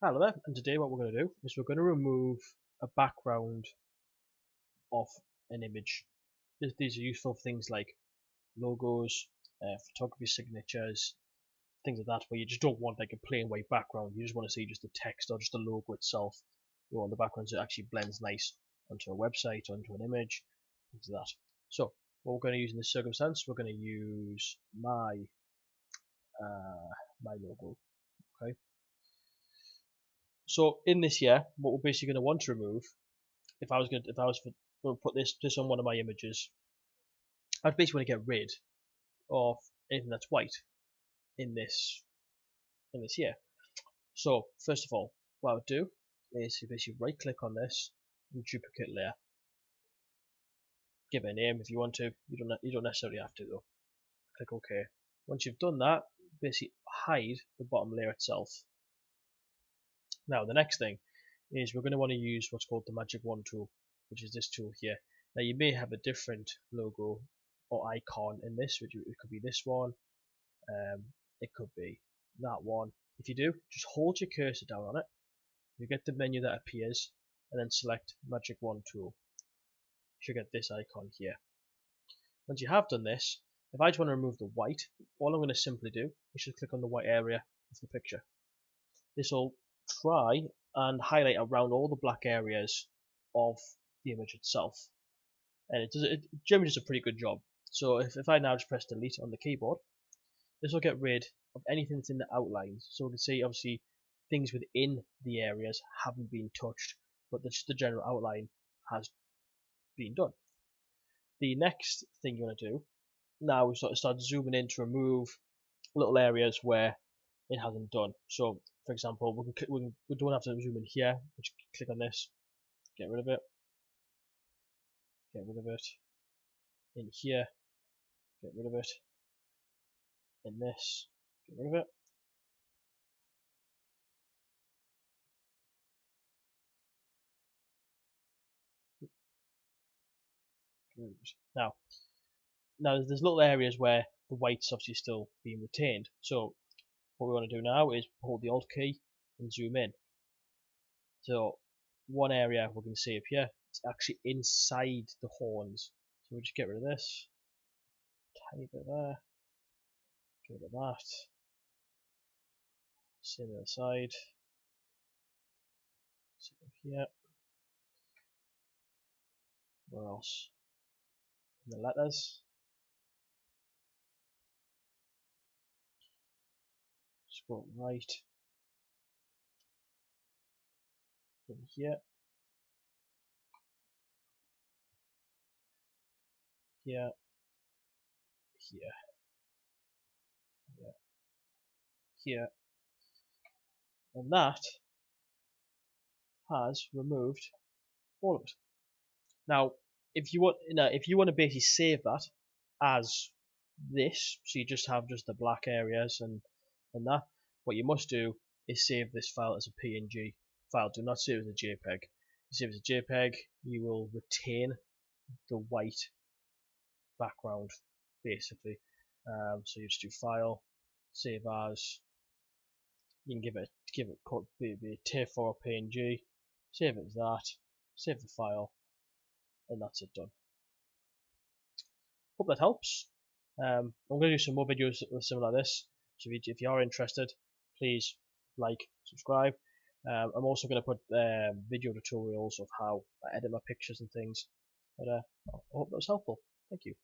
Hello there, and today what we're going to do is we're going to remove a background of an image. These are useful for things like logos, photography signatures, things like that, where you just don't want like a plain white background. You just want to see just the text or just the logo itself. You want the background so it actually blends nice onto a website, onto an image, things like that. So what we're going to use in this circumstance, we're going to use my logo. Okay. So in this here, what we're basically going to want to remove, if I was going to put this on one of my images, I'd basically want to get rid of anything that's white in this here. So first of all, what I would do is you basically right click on this and duplicate layer. Give it a name if you want to. You don't necessarily have to though. Click OK. Once you've done that, basically hide the bottom layer itself. Now the next thing is we're going to want to use what's called the Magic Wand tool, which is this tool here. Now you may have a different logo or icon in this, which it could be this one, it could be that one. If you do, just hold your cursor down on it, you get the menu that appears, and then select Magic Wand tool. You should get this icon here. Once you have done this, if I just want to remove the white, all I'm going to simply do is just click on the white area of the picture. This will try and highlight around all the black areas of the image itself, and it generally does a pretty good job. So if I now just press delete on the keyboard, this will get rid of anything that's in the outlines. So we can see obviously things within the areas haven't been touched, but just the general outline has been done. The next thing you want to do now is start zooming in to remove little areas where it hasn't done. So for example, we don't have to zoom in here. We just click on this, get rid of it, get rid of it. In here, get rid of it. In this, get rid of it. Now there's little areas where the white's obviously still being retained. So what we want to do now is hold the Alt key and zoom in. So one area we can see up here, it's actually inside the horns. So we'll just get rid of this. Tiny bit there. Get rid of that. Same on the other side. Same here. Where else? The letters. Scroll right. In here. Here. Here. Here. Here. And that has removed all of it. Now, if you want to basically save that as this, so you just have just the black areas and that, what you must do is save this file as a PNG file. Do not save it as a JPEG. If you save it as a JPEG, you will retain the white background basically. So you just do File, Save As. You can give it TIFF or PNG. Save it as that. Save the file, and that's it done. Hope that helps. I'm going to do some more videos similar to this, so if you are interested, please like, subscribe. I'm also going to put video tutorials of how I edit my pictures and things, but I hope that was helpful. Thank you.